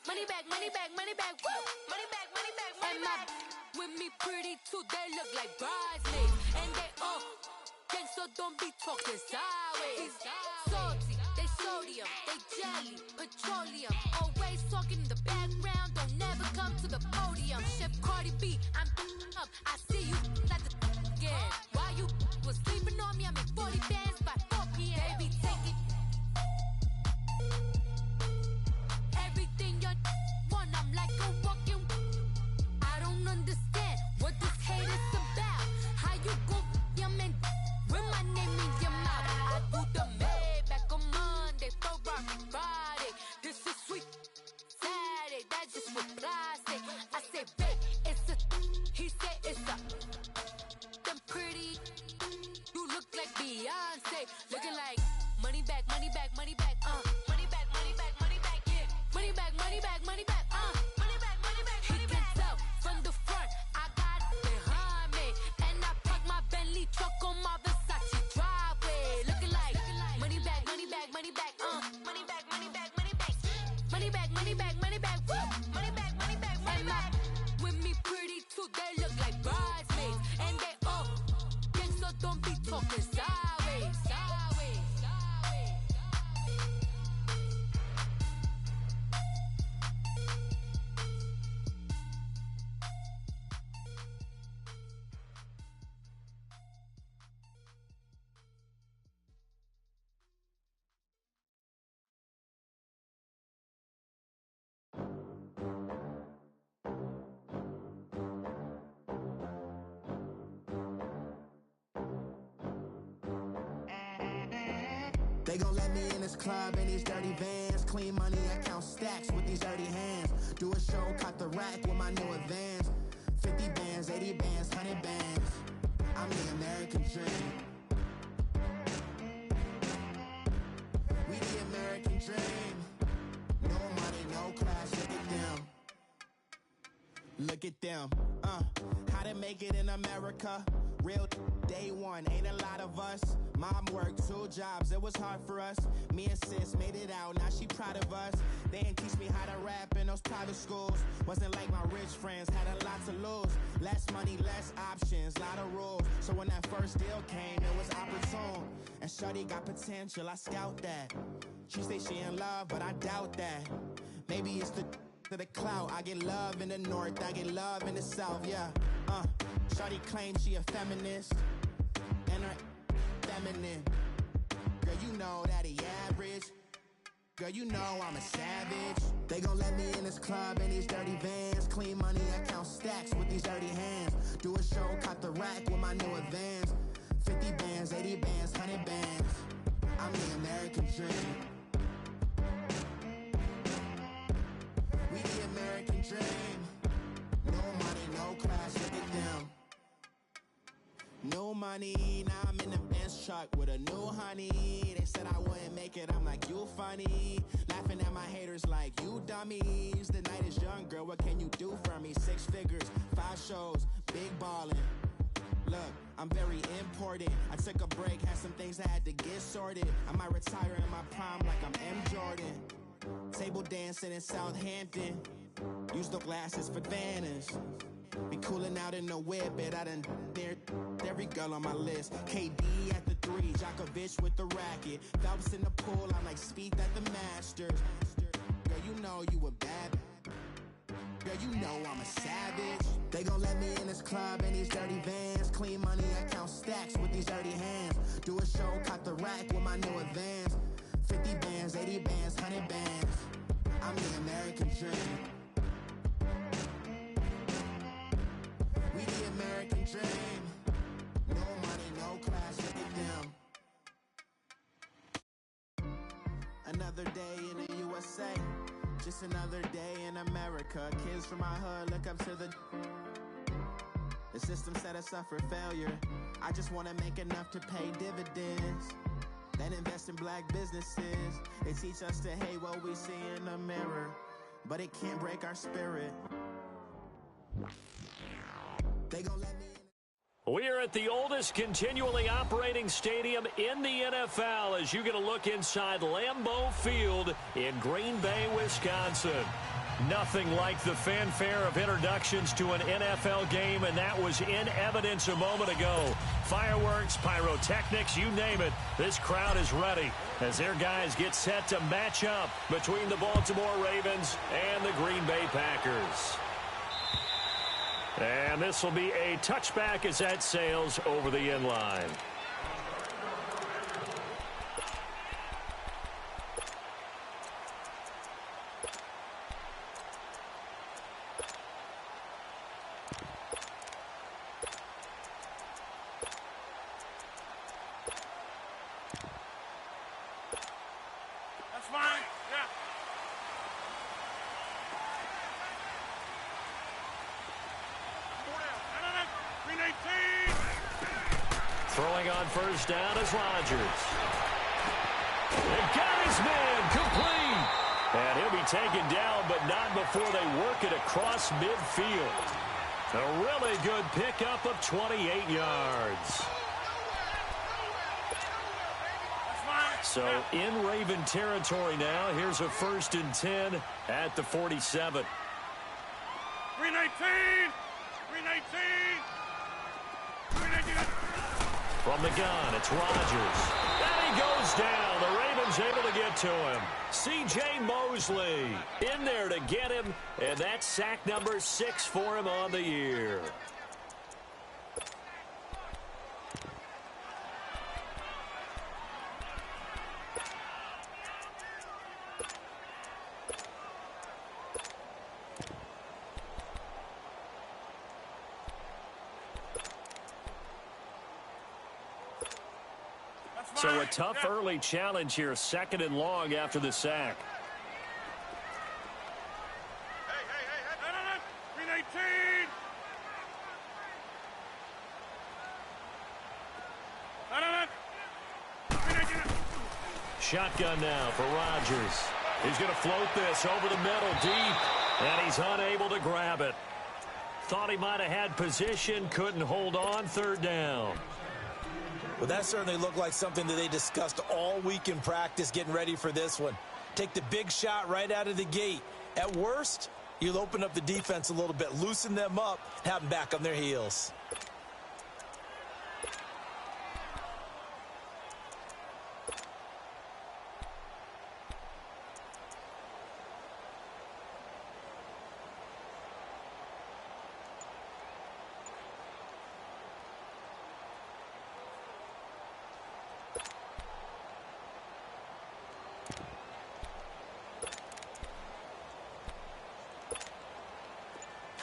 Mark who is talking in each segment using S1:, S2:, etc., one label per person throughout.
S1: Money back, money back, money back, woo! Money back, money back, money back. With me pretty too, they look like bridesmaids. And they all gang, so don't be talking sideways. Salty, they sodium, they jelly, petroleum. Always talking in the background, don't never come to the podium. Chef Cardi B, I'm up, I see you at the again. While you was sleeping on me, I make 40 bands by 4 p.m. Baby, take it. Everything you want, I'm like a walking. I don't understand what this hate is about. How you go your man with my name in your mouth? I do the Maybach on Monday, Ferrari Friday. This is sweet Saturday, that's just what I say. I say, babe, it's a. He said it's a. Them pretty. You look like Beyonce, looking like money back, money back, money back, money back, money back, money back, yeah. Money back, money back, money back, money back, money back, money back. He can tell from the front, I got it behind me, and I park my Bentley truck on my Versace driveway, looking like money back, money back, money back, money back, money back, money back, money back, money back, money back, woo, money back, money back, money back. With me pretty too, they look like bridesmaids, and they all gang, so don't be talking sideways, sideways, sideways.
S2: They gon' let me in this club in these dirty vans. Clean money, I count stacks with these dirty hands. Do a show, cut the rack with my new advance. 50 bands, 80 bands, 100 bands. I'm the American dream. We the American dream. No money, no class, look at them. Look at them, how to make it in America. Real day one, ain't a lot of us. Mom worked 2 jobs, it was hard for us. Me and sis made it out, now she proud of us. They didn't teach me how to rap in those private schools. Wasn't like my rich friends, had a lot to lose. Less money, less options, lot of rules. So when that first deal came, it was opportune. And shorty got potential, I scout that. She say she in love, but I doubt that. Maybe it's to the clout. I get love in the north, I get love in the south, yeah. Shorty claims she a feminist, and her feminine. Girl, you know that he average. Girl, you know I'm a savage. They gon' let me in this club in these dirty vans. Clean money, I count stacks with these dirty hands. Do a show, cut the rack with my new advance. 50 bands, 80 bands, 100 bands. I'm the American dream. We the American dream. No money, no class, look at them. No money, now I'm in the Benz truck with a new honey. They said I wouldn't make it, I'm like, you funny. Laughing at my haters like, you dummies. The night is young, girl, what can you do for me? 6 figures, 5 shows, big ballin'. Look, I'm very important. I took a break, had some things I had to get sorted. I might retire in my prime like I'm M. Jordan. Table dancing in Southampton. Use the glasses for Vannas. Be cooling out in the whip, but I done near every girl on my list. KD at the 3, Djokovic with the racket. Phelps in the pool, I'm like Speed at the Masters. Girl, you know you a bad. Girl, you know I'm a savage. They gon' let me in this club in these dirty vans. Clean money, I count stacks with these dirty hands. Do a show, cut the rack with my new advance. 50 bands, 80 bands, 100 bands. I'm the American dream. We the American dream. No money, no class, look at them. Another day in the USA. Just another day in America. Kids from my hood look up to the system set us up for failure. I just want to make enough to pay dividends. Then invest in black businesses. They teach us to hate what we see in the mirror, but it can't break our spirit. They gon' let me.
S3: We're at the oldest continually operating stadium in the NFL as you get a look inside Lambeau Field in Green Bay, Wisconsin. Nothing like the fanfare of introductions to an NFL game, and that was in evidence a moment ago. Fireworks, pyrotechnics, you name it. This crowd is ready as their guys get set to match up between the Baltimore Ravens and the Green Bay Packers. And this will be a touchback as that sails over the end line. Throwing on first down is Rodgers. They've got his man complete. And he'll be taken down, but not before they work it across midfield. A really good pickup of 28 yards. So in Raven territory now. Here's a 1st and 10 at the 47.
S4: 319! 319! 319!
S3: From the gun, it's Rodgers. And he goes down. The Ravens able to get to him. C.J. Mosley in there to get him, and that's sack number 6 for him on the year. So a tough early challenge here, 2nd and long after the sack.
S4: Hey, 319!
S3: Shotgun now for Rodgers. He's going to float this over the middle deep, and he's unable to grab it. Thought he might have had position, couldn't hold on, 3rd down.
S5: Well, that certainly looked like something that they discussed all week in practice getting ready for this one. Take the big shot right out of the gate. At worst, you'll open up the defense a little bit, loosen them up, have them back on their heels.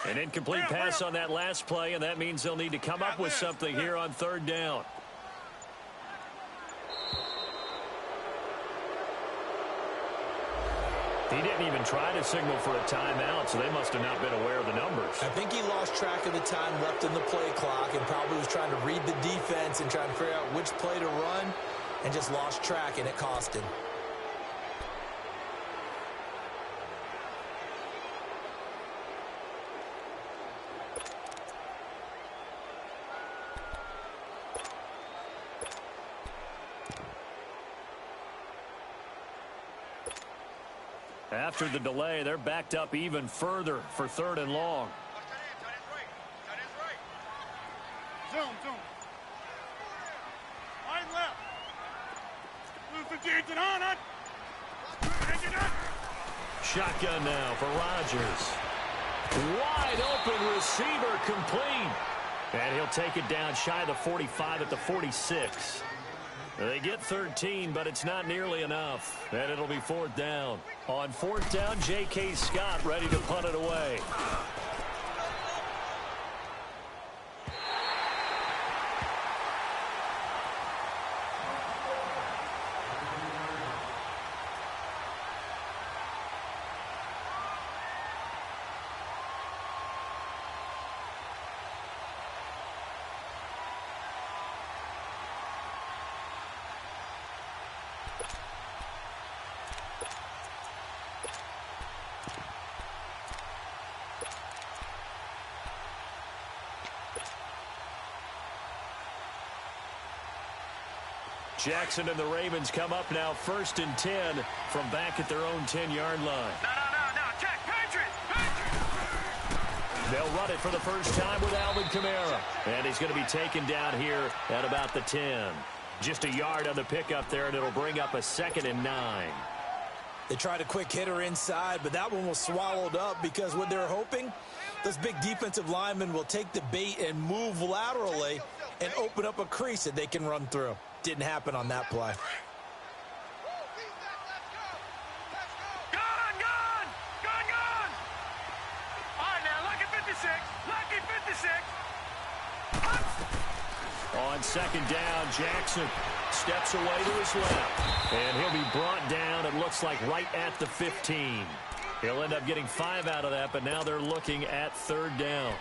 S3: An incomplete pass on that last play, and that means they'll need to come up with something here on 3rd down. He didn't even try to signal for a timeout, so they must have not been aware of the numbers.
S5: I think he lost track of the time left in the play clock and probably was trying to read the defense and trying to figure out which play to run and just lost track, and it cost him.
S3: After the delay, they're backed up even further for 3rd and long.
S4: Zoom. Wide left. Lose the Jason on it.
S3: Shotgun now for Rodgers. Wide open receiver complete. And he'll take it down shy of the 45 at the 46. They get 13, but it's not nearly enough. And it'll be 4th down. On 4th down, J.K. Scott ready to punt it away. Jackson and the Ravens come up now 1st and 10 from back at their own 10-yard line.
S4: No. Check, Patriots!
S3: They'll run it for the first time with Alvin Kamara. And he's going to be taken down here at about the 10. Just a yard on the pickup there, and it'll bring up a 2nd and 9.
S5: They tried a quick hitter inside, but that one was swallowed up because what they're hoping, those big defensive linemen will take the bait and move laterally and open up a crease that they can run through. Didn't happen on that play.
S3: On 2nd down, Jackson steps away to his left. And he'll be brought down, it looks like, right at the 15. He'll end up getting 5 out of that, but now they're looking at 3rd down.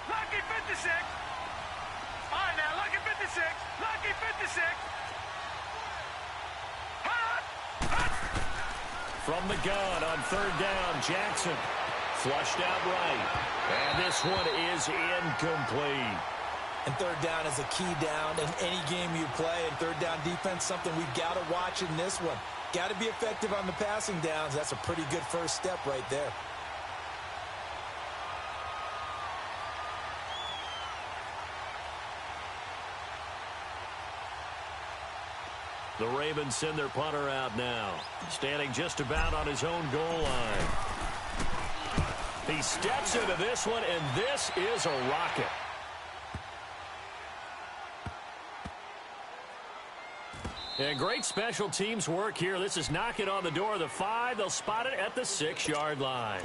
S4: Lucky 56. All right, now, lucky 56. Lucky 56.
S3: From the gun on 3rd down, Jackson flushed out right. And this one is incomplete.
S5: And 3rd down is a key down in any game you play. And 3rd down defense, something we've got to watch in this one. Got to be effective on the passing downs. That's a pretty good first step right there.
S3: The Ravens send their punter out now, standing just about on his own goal line. He steps into this one, and this is a rocket. And great special teams work here. This is knocking on the door of the 5. They'll spot it at the 6-yard line.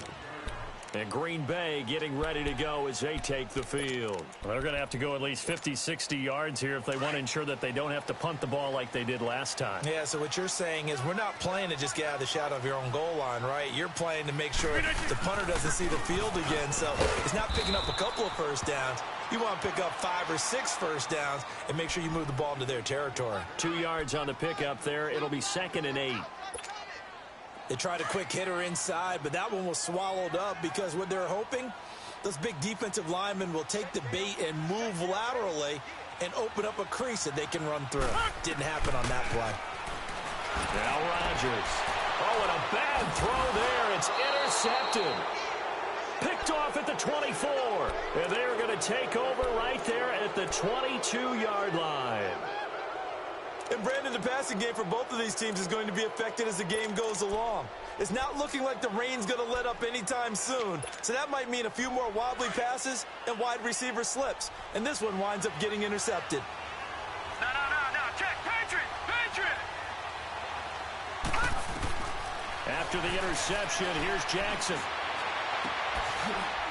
S3: And Green Bay getting ready to go as they take the field. Well, they're going to have to go at least 50, 60 yards here if they want to ensure that they don't have to punt the ball like they did last time.
S5: Yeah, so what you're saying is we're not playing to just get out of the shadow of your own goal line, right? You're playing to make sure the punter doesn't see the field again. So it's not picking up a couple of first downs. You want to pick up 5 or 6 first downs and make sure you move the ball into their territory.
S3: 2 yards on the pickup there. It'll be 2nd and 8.
S5: They tried a quick hitter inside, but that one was swallowed up because what they're hoping, those big defensive linemen will take the bait and move laterally and open up a crease that they can run through. Didn't happen on that play.
S3: Now Rodgers. Oh, and a bad throw there. It's intercepted. Picked off at the 24. And they're going to take over right there at the 22-yard line.
S5: And Brandon, the passing game for both of these teams is going to be affected as the game goes along. It's not looking like the rain's going to let up anytime soon. So that might mean a few more wobbly passes and wide receiver slips. And this one winds up getting intercepted.
S4: No. Check. Patriot.
S3: After the interception, here's Jackson.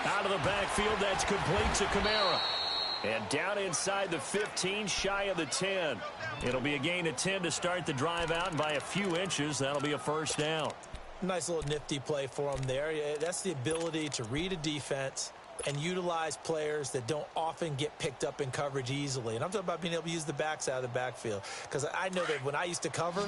S3: Out of the backfield, that's complete to Kamara. And down inside the 15, shy of the 10. It'll be a gain of 10 to start the drive out, and by a few inches, that'll be a first down.
S5: Nice little nifty play for him there. That's the ability to read a defense and utilize players that don't often get picked up in coverage easily. And I'm talking about being able to use the backs out of the backfield. Because I know that when I used to cover,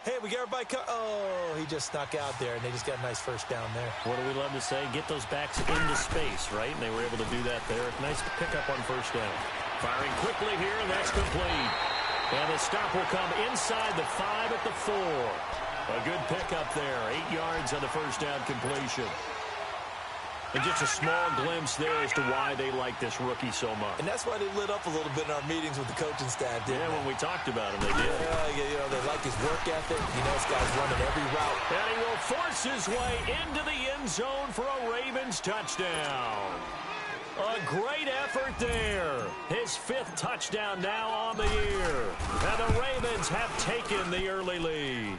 S5: hey, we got everybody oh, he just snuck out there, and they just got a nice first down there.
S3: What do we love to say? Get those backs into space, right? And they were able to do that there. Nice pickup on first down. Firing quickly here, and that's complete. And the stop will come inside the 5 at the 4. A good pickup there. 8 yards on the first down completion. And just a small glimpse there as to why they like this rookie so much.
S5: And that's why they lit up a little bit in our meetings with the coaching staff, didn't they?
S3: When we talked about him, they did.
S5: Yeah, they like his work ethic. This guy's running every route.
S3: And he will force his way into the end zone for a Ravens touchdown. A great effort there. His 5th touchdown now on the year. And the Ravens have taken the early lead.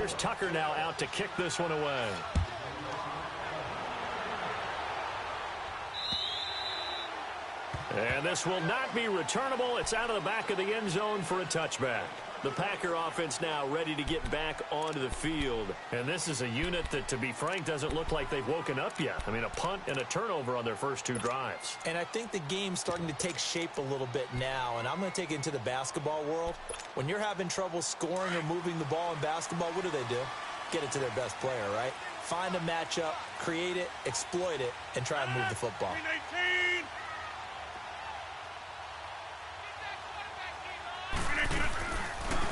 S3: Here's Tucker now out to kick this one away. And this will not be returnable. It's out of the back of the end zone for a touchback. The Packer offense now ready to get back onto the field. And this is a unit that, to be frank, doesn't look like they've woken up yet. I mean, a punt and a turnover on their first 2 drives.
S5: And I think the game's starting to take shape a little bit now. And I'm going to take it into the basketball world. When you're having trouble scoring or moving the ball in basketball, what do? Get it to their best player, right? Find a matchup, create it, exploit it, and try and move the football.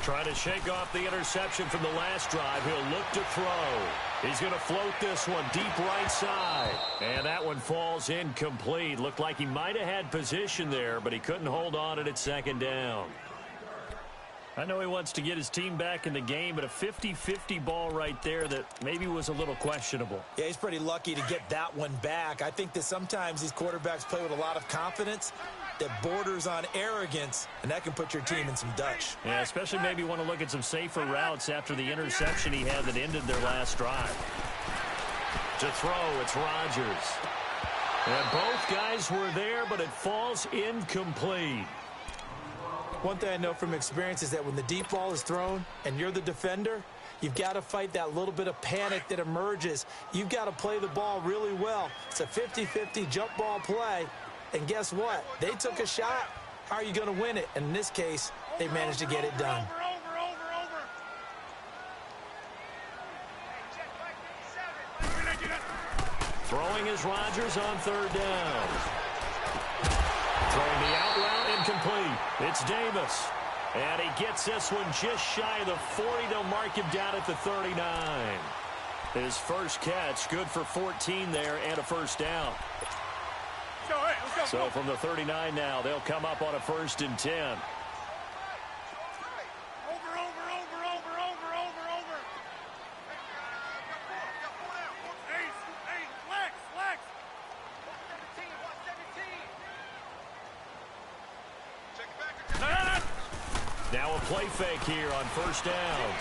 S3: Trying to shake off the interception from the last drive. He'll look to throw. He's going to float this one deep right side. And that one falls incomplete. Looked like he might have had position there, but he couldn't hold on at second down. I know he wants to get his team back in the game, but a 50-50 ball right there that maybe was a little questionable.
S5: Yeah, he's pretty lucky to get that one back. I think that sometimes these quarterbacks play with a lot of confidence that borders on arrogance, and that can put your team in some Dutch.
S3: Yeah, especially maybe want to look at some safer routes after the interception he had that ended their last drive. To throw, it's Rodgers. And both guys were there, but it falls incomplete.
S5: One thing I know from experience is that when the deep ball is thrown and you're the defender, you've got to fight that little bit of panic that emerges. You've got to play the ball really well. It's a 50-50 jump ball play. And guess what? They took a shot. How are you going to win it? And in this case, they managed to get it done.
S3: Throwing is Rodgers on 3rd down. Throwing the out route incomplete. It's Davis. And he gets this one just shy of the 40. They'll mark him down at the 39. His first catch, good for 14 there and a first down. So from the 39 now, they'll come up on a 1st and 10.
S4: Over. Hey, flex.
S3: Now a play fake here on 1st down.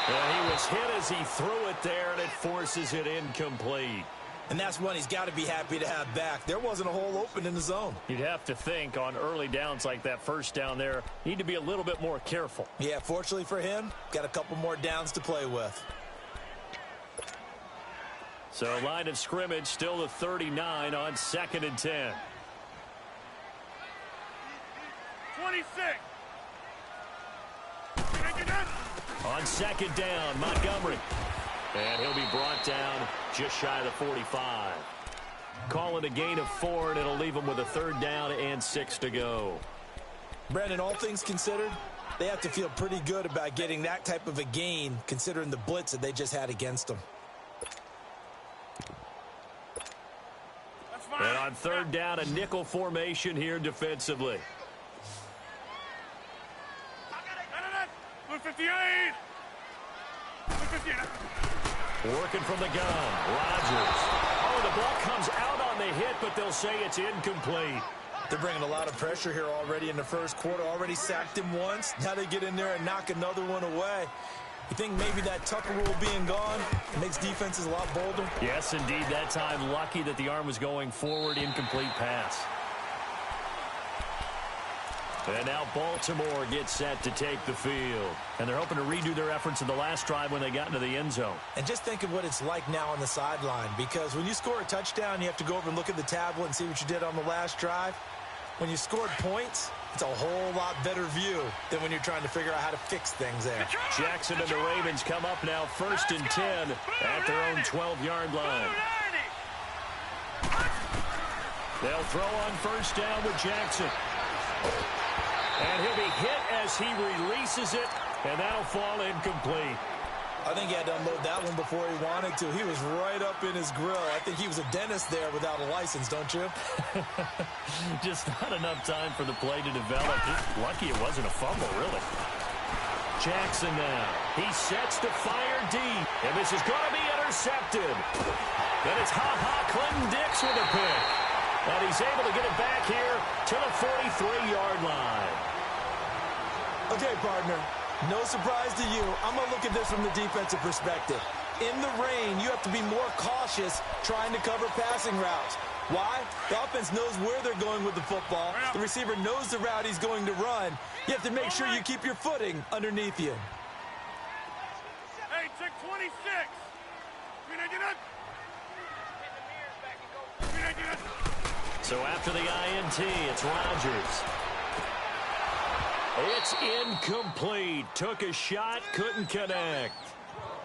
S3: And he was hit as he threw it there, and it forces it incomplete.
S5: And that's one he's got to be happy to have back. There wasn't a hole open in the zone.
S3: You'd have to think on early downs like that 1st down there, need to be a little bit more careful.
S5: Yeah, fortunately for him, got a couple more downs to play with.
S3: So line of scrimmage still the 39 on 2nd and 10.
S4: 26.
S3: On 2nd down, Montgomery. And he'll be brought down just shy of the 45. Call it a gain of 4, and it'll leave him with a 3rd down and 6 to go.
S5: Brandon, all things considered, they have to feel pretty good about getting that type of a gain, considering the blitz that they just had against them.
S3: And on 3rd down, a nickel formation here defensively.
S4: 58.
S3: Working from the gun, Rodgers. Oh, the ball comes out on the hit, but they'll say it's incomplete.
S5: They're bringing a lot of pressure here already in the 1st quarter. Already sacked him once. Now they get in there and knock another one away. You think maybe that Tucker rule being gone makes defenses a lot bolder?
S3: Yes, indeed. That time, lucky that the arm was going forward. Incomplete pass. And now Baltimore gets set to take the field. And they're hoping to redo their efforts in the last drive when they got into the end zone.
S5: And just think of what it's like now on the sideline. Because when you score a touchdown, you have to go over and look at the tablet and see what you did on the last drive. When you scored points, it's a whole lot better view than when you're trying to figure out how to fix things there.
S3: Jackson and the Ravens come up now 1st and 10 at their own 12-yard line. They'll throw on 1st down with Jackson. And he'll be hit as he releases it, and that'll fall incomplete.
S5: I think he had to unload that one before he wanted to. He was right up in his grill. I think he was a dentist there without a license, don't you?
S3: Just not enough time for the play to develop. Just lucky it wasn't a fumble, really. Jackson now. He sets to fire deep, and this is going to be intercepted. Then it's Clinton Dix with a pick. And he's able to get it back here to the 43-yard line.
S5: Okay, partner, No surprise to you. I'm going to look at this from the defensive perspective. In the rain, you have to be more cautious trying to cover passing routes. Why? The offense knows where they're going with the football. The receiver knows the route he's going to run. You have to make sure you keep your footing underneath you.
S4: Hey, check 26.
S3: So after the INT, it's Rodgers. It's incomplete. Took a shot, couldn't connect.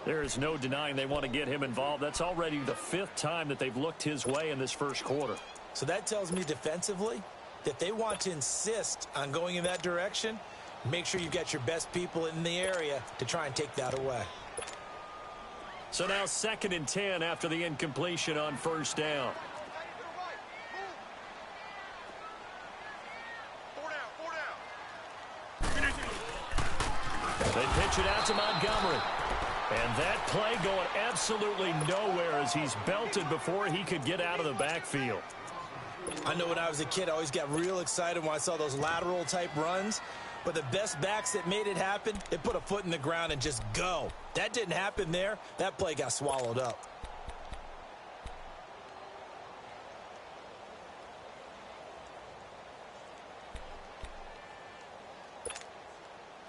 S3: There's no denying they want to get him involved. That's already the 5th time that they've looked his way in this first quarter.
S5: So that tells me defensively that they want to insist on going in that direction. Make sure you've got your best people in the area to try and take that away.
S3: So now 2nd and 10 after the incompletion on first down. They pitch it out to Montgomery. And that play going absolutely nowhere as he's belted before he could get out of the backfield.
S5: I know when I was a kid, I always got real excited when I saw those lateral type runs. But the best backs that made it happen, they put a foot in the ground and just go. That didn't happen there. That play got swallowed up.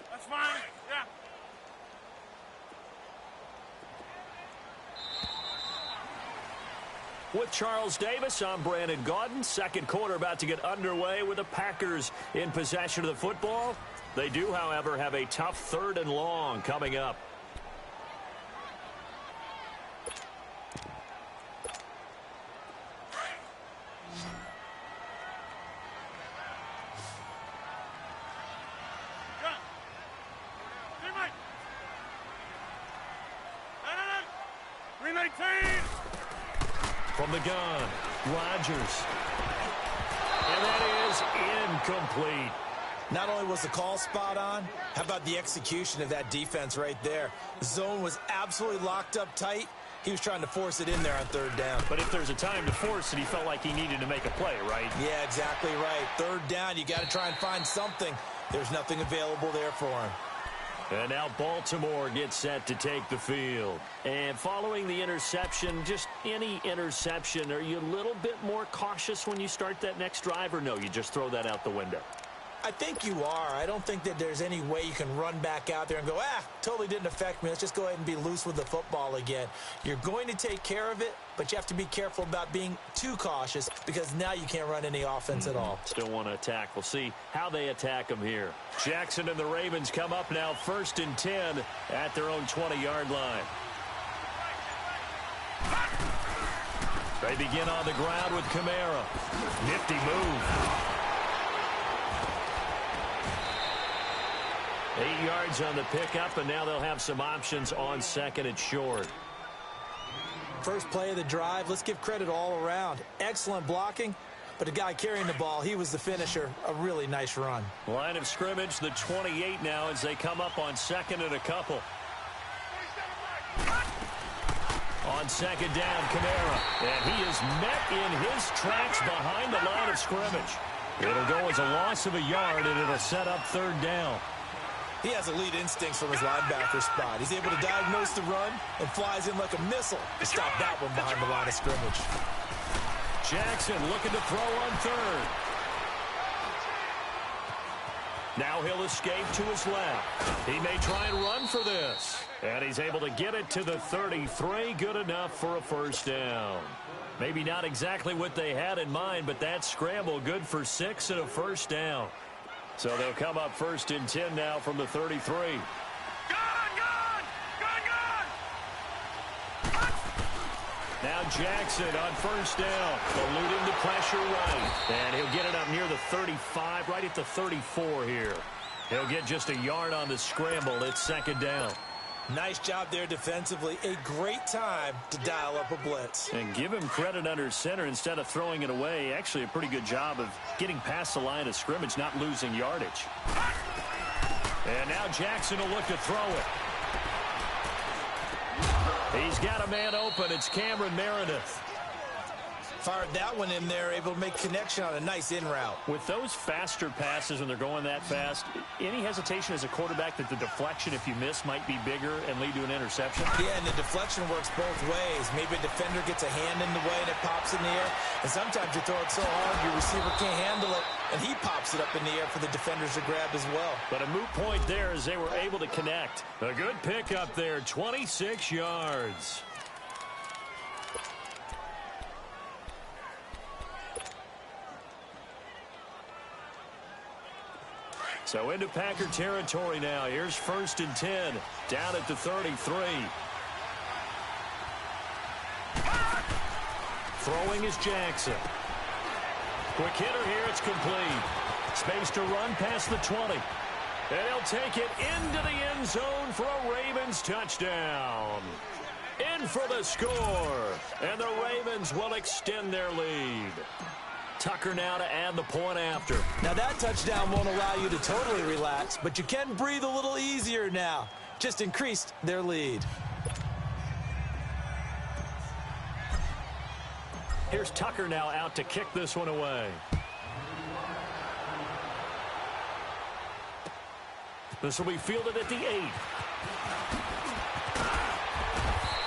S4: That's fine. Yeah.
S3: With Charles Davis, I'm Brandon Gaudin. Second quarter about to get underway with the Packers in possession of the football. They do, however, have a tough 3rd and long coming up. From the gun, Rodgers. And that is incomplete.
S5: Not only was the call spot on, how about the execution of that defense right there? The zone was absolutely locked up tight. He was trying to force it in there on 3rd down.
S3: But if there's a time to force it, he felt like he needed to make a play, right?
S5: Yeah, exactly right. 3rd down, you got to try and find something. There's nothing available there for him.
S3: And now Baltimore gets set to take the field. And following the interception, just any interception, are you a little bit more cautious when you start that next drive, or no, you just throw that out the window?
S5: I think you are. I don't think that there's any way you can run back out there and go, totally didn't affect me. Let's just go ahead and be loose with the football again. You're going to take care of it, but you have to be careful about being too cautious because now you can't run any offense at all.
S3: Still want to attack. We'll see how they attack him here. Jackson and the Ravens come up now 1st and 10 at their own 20-yard line. They begin on the ground with Kamara. Nifty move. 8 yards on the pickup, and now they'll have some options on 2nd and short.
S5: First play of the drive, let's give credit all around. Excellent blocking, but the guy carrying the ball, he was the finisher. A really nice run.
S3: Line of scrimmage, the 28 now as they come up on 2nd and a couple. On 2nd down, Kamara, and he is met in his tracks behind the line of scrimmage. It'll go as a loss of a yard, and it'll set up 3rd down.
S5: He has elite instincts from his linebacker spot. He's able to diagnose the run and flies in like a missile to stop that one behind the line of scrimmage.
S3: Jackson looking to throw on 3rd. Now he'll escape to his left. He may try and run for this. And he's able to get it to the 33. Good enough for a 1st down. Maybe not exactly what they had in mind, but that scramble good for 6 and a 1st down. So they'll come up 1st and 10 now from the 33. Now Jackson on 1st down, eluding the pressure right. And he'll get it up near the 35, right at the 34 here. He'll get just a yard on the scramble. It's 2nd down.
S5: Nice job there defensively. A great time to dial up a blitz.
S3: And give him credit under center instead of throwing it away. Actually a pretty good job of getting past the line of scrimmage, not losing yardage. And now Jackson will look to throw it. He's got a man open. It's Cameron Meredith.
S5: Fired that one in there, able to make connection on a nice in route.
S3: With those faster passes when they're going that fast, any hesitation as a quarterback that the deflection, if you miss, might be bigger and lead to an interception?
S5: Yeah, and the deflection works both ways. Maybe a defender gets a hand in the way and it pops in the air. And sometimes you throw it so hard your receiver can't handle it, and he pops it up in the air for the defenders to grab as well.
S3: But a moot point there as they were able to connect. A good pick up there, 26 yards. So into Packer territory now. Here's 1st and 10, down at the 33. Throwing is Jackson. Quick hitter here, it's complete. Space to run past the 20. And he'll take it into the end zone for a Ravens touchdown. In for the score. And the Ravens will extend their lead. Tucker now to add the point after.
S5: Now that touchdown won't allow you to totally relax, but you can breathe a little easier now. Just increased their lead.
S3: Here's Tucker now out to kick this one away. This will be fielded at the 8.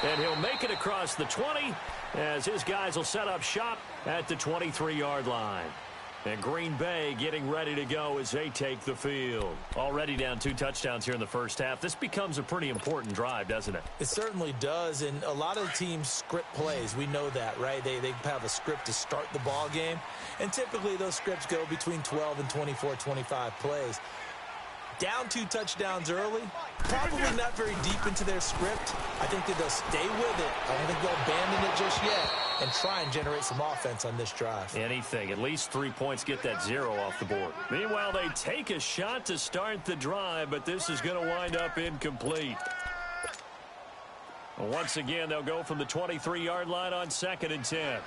S3: And he'll make it across the 20 as his guys will set up shop at the 23-yard line. And Green Bay getting ready to go as they take the field. Already down 2 touchdowns here in the first half. This becomes a pretty important drive, doesn't it?
S5: It certainly does, and a lot of teams script plays. We know that, right? They have a script to start the ball game, and typically those scripts go between 12 and 24, 25 plays. Down 2 touchdowns early, probably not very deep into their script. I think that they'll stay with it. I don't think they'll abandon it just yet and try and generate some offense on this drive.
S3: Anything. At least 3 points, get that 0 off the board. Meanwhile, they take a shot to start the drive, but this is going to wind up incomplete. Once again, they'll go from the 23-yard line on 2nd and 10.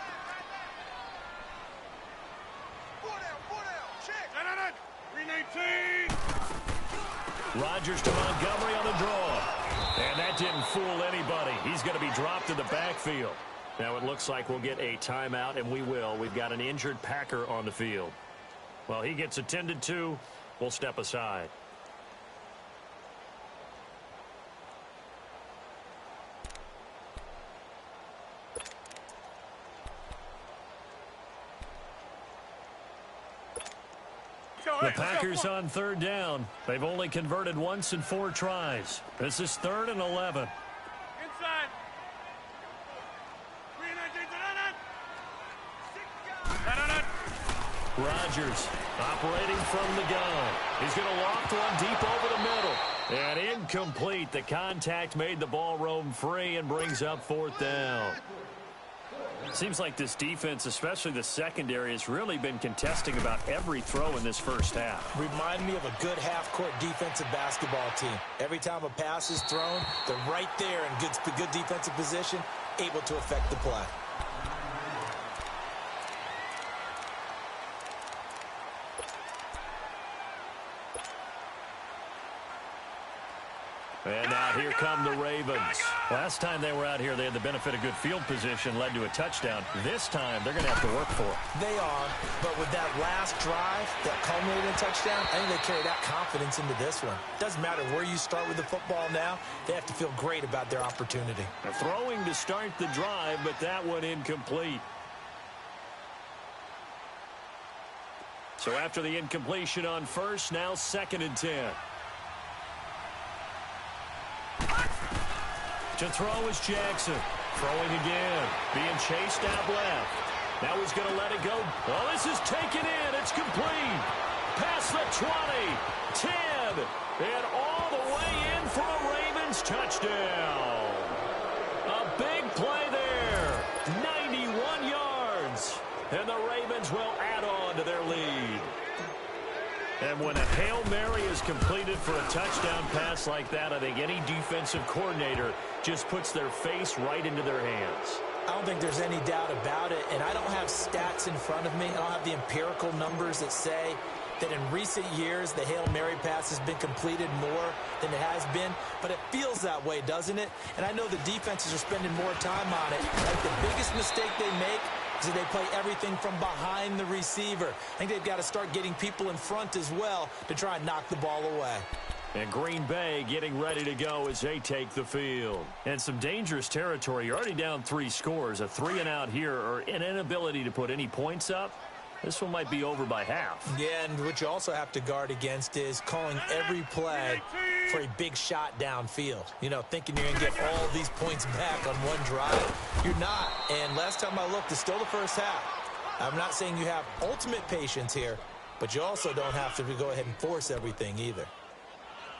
S3: Rodgers to Montgomery on the draw. And that didn't fool anybody. He's going to be dropped in the backfield. Now it looks like we'll get a timeout, and we will. We've got an injured Packer on the field. Well, he gets attended to. We'll step aside. The Packers on 3rd down. They've only converted once in 4 tries. This is 3rd and 11.
S4: Inside.
S3: Rodgers operating from the gun. He's going to loft one deep over the middle. And incomplete. The contact made the ball roam free and brings up 4th down. Seems like this defense, especially the secondary, has really been contesting about every throw in this first half.
S5: Remind me of a good half-court defensive basketball team. Every time a pass is thrown, they're right there in good defensive position, able to affect the play.
S3: And now here come the Ravens. Last time they were out here, they had the benefit of good field position, led to a touchdown. This time, they're going to have to work for it.
S5: They are, but with that last drive that culminated in a touchdown, I think they carry that confidence into this one. Doesn't matter where you start with the football now, they have to feel great about their opportunity.
S3: Throwing to start the drive, but that one incomplete. So after the incompletion on 1st, now 2nd and 10. To throw is Jackson. Throwing again. Being chased out left. Now he's going to let it go. Oh, this is taken in. It's complete. Past the 20. 10. And all the way in for a Ravens touchdown. A big play there. 91 yards. And the Ravens will add on to their lead. And when a Hail Mary is completed for a touchdown pass like that, I think any defensive coordinator just puts their face right into their hands.
S5: I don't think there's any doubt about it, and I don't have stats in front of me. I don't have the empirical numbers that say that in recent years the Hail Mary pass has been completed more than it has been, but it feels that way, doesn't it? And I know the defenses are spending more time on it. Like the biggest mistake they make So they play everything from behind the receiver. I think they've got to start getting people in front as well to try and knock the ball away.
S3: And Green Bay getting ready to go as they take the field. And some dangerous territory. You're already down 3 scores. A 3-and-out here or an inability to put any points up. This one might be over by half.
S5: Yeah, and what you also have to guard against is calling every play for a big shot downfield. You know, thinking you're going to get all these points back on one drive. You're not. And last time I looked, it's still the first half. I'm not saying you have ultimate patience here, but you also don't have to go ahead and force everything either.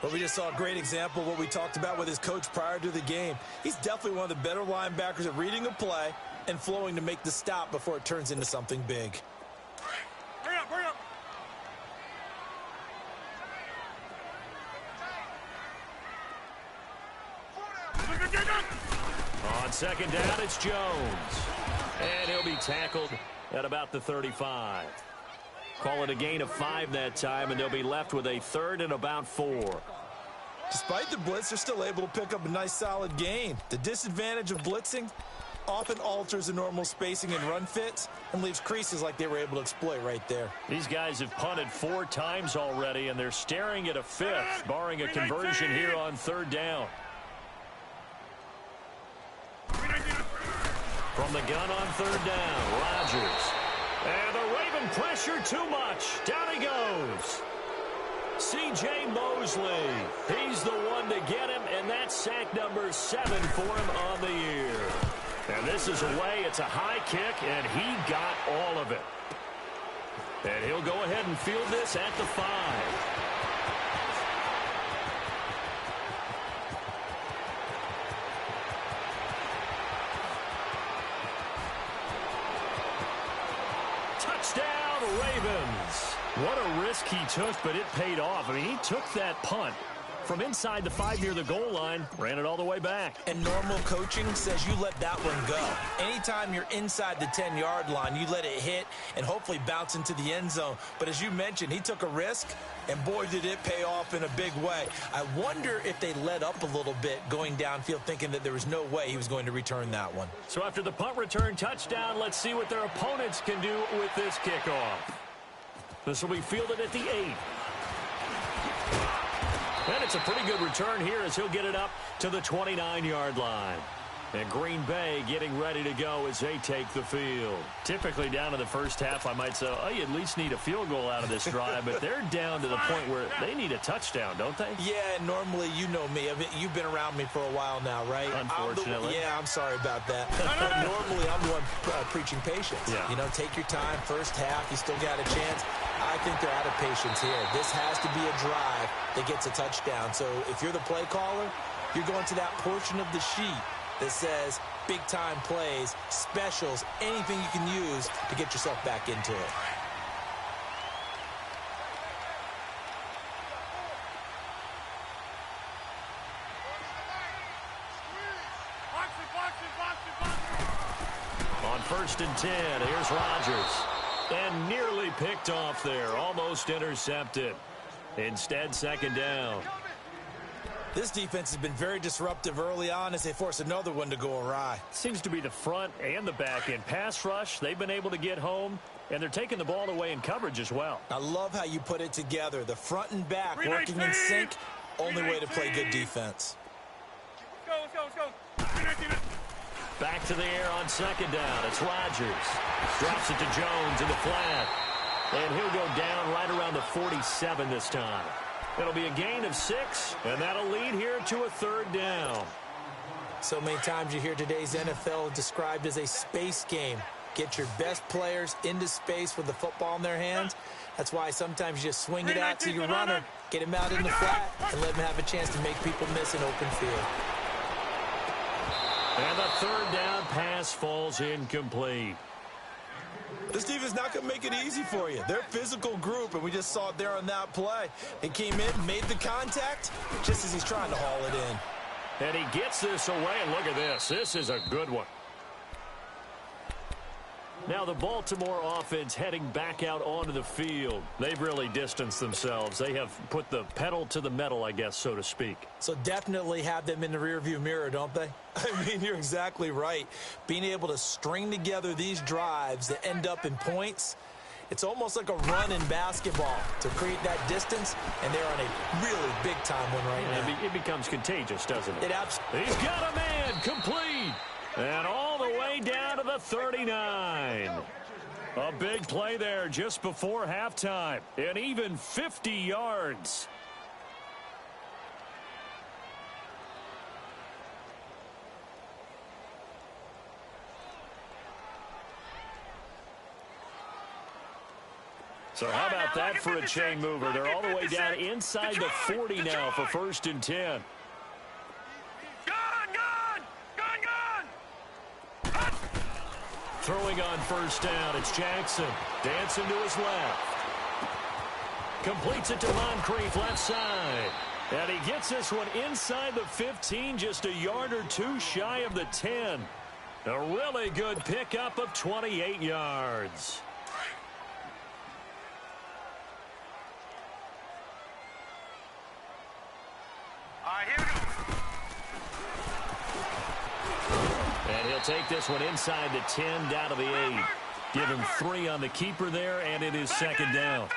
S5: But we just saw a great example of what we talked about with his coach prior to the game. He's definitely one of the better linebackers at reading a play and flowing to make the stop before it turns into something big.
S4: Hurry up, hurry up.
S3: On second down, it's Jones. And he'll be tackled at about the 35. Call it a gain of 5 that time, and they'll be left with a 3rd and about 4.
S5: Despite the blitz, they're still able to pick up a nice, solid gain. The disadvantage of blitzing often alters the normal spacing and run fits and leaves creases like they were able to exploit right there.
S3: These guys have punted 4 times already, and they're staring at a 5th, barring a conversion here on 3rd down. From the gun on 3rd down, Rodgers. And the Raven pressure too much. Down he goes. C.J. Mosley. He's the one to get him, and that's sack number 7 for him on the year. And this is away. It's a high kick, and he got all of it. And he'll go ahead and field this at the 5. Touchdown, Ravens. What a risk he took, but it paid off. I mean, he took that punt from inside the 5 near the goal line, ran it all the way back.
S5: And normal coaching says you let that one go. Anytime you're inside the 10-yard line, you let it hit and hopefully bounce into the end zone. But as you mentioned, he took a risk, and boy, did it pay off in a big way. I wonder if they let up a little bit going downfield, thinking that there was no way he was going to return that one.
S3: So after the punt return touchdown, let's see what their opponents can do with this kickoff. This will be fielded at the 8. And it's a pretty good return here as he'll get it up to the 29-yard line. And Green Bay getting ready to go as they take the field. Typically down in the first half, I might say, oh, you at least need a field goal out of this drive. But they're down to the point where they need a touchdown, don't they?
S5: Yeah, normally, you know me. I mean, you've been around me for a while now, right?
S3: Unfortunately.
S5: I'm sorry about that. But normally, I'm the one preaching patience.
S3: Yeah.
S5: You know, take your time. First half, you still got a chance. I think they're out of patience here. This has to be a drive that gets a touchdown. So if you're the play caller, you're going to that portion of the sheet that says big-time plays, specials, anything you can use to get yourself back into it.
S3: On 1st and 10, here's Rodgers. And nearly picked off there, almost intercepted. Instead, 2nd down.
S5: This defense has been very disruptive early on as they force another one to go awry.
S3: Seems to be the front and the back end. Pass rush, they've been able to get home, and they're taking the ball away in coverage as well.
S5: I love how you put it together. The front and back working in sync, only way to play good defense.
S4: Let's go.
S3: Back to the air on 2nd down. It's Rodgers. Drops it to Jones in the flat. And he'll go down right around the 47 this time. It'll be a gain of 6, and that'll lead here to a 3rd down.
S5: So many times you hear today's NFL described as a space game. Get your best players into space with the football in their hands. That's why sometimes you just swing it out to your runner, get him out in the flat, and let him have a chance to make people miss an open field.
S3: And the 3rd down pass falls incomplete.
S5: This defense is not going to make it easy for you. They're a physical group, and we just saw it there on that play. He came in, made the contact, just as he's trying to haul it in.
S3: And he gets this away, and look at this. This is a good one. Now the Baltimore offense heading back out onto the field. They've really distanced themselves. They have put the pedal to the metal, I guess, so to speak.
S5: So definitely have them in the rearview mirror, don't they? I mean, you're exactly right. Being able to string together these drives that end up in points, it's almost like a run in basketball to create that distance, and they're on a really big-time one right now.
S3: It becomes contagious, doesn't it?
S5: It absolutely.
S3: He's got a man complete. And all the way down to the 39. A big play there just before halftime. And even 50 yards. So how about that for a chain mover? They're all the way down inside the 40 now for 1st and 10. Throwing on 1st down, it's Jackson. Dancing to his left. Completes it to Moncrief, left side. And he gets this one inside the 15, just a yard or two shy of the 10. A really good pickup of 28 yards.
S4: All right, here we go.
S3: And he'll take this one inside the 10, down to the 8. Give him 3 on the keeper there, and it is 2nd down.